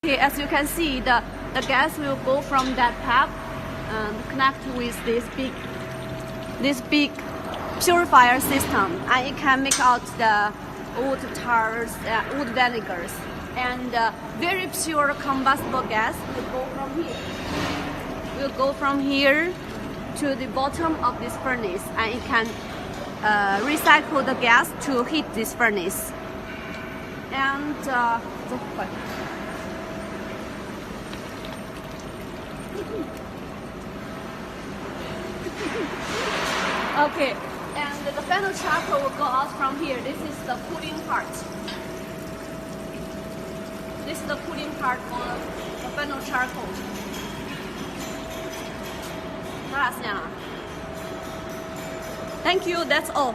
Okay, as you can see, the gas will go from that pipe and connect with this big purifier system, and it can make out the wood tars, wood vinegars, and very pure combustible gas will go from here to the bottom of this furnace, and it can recycle the gas to heat this furnace. And okay, and the final charcoal will go out from here. This is the cooling part. This is the cooling part for the final charcoal. Thank you, that's all.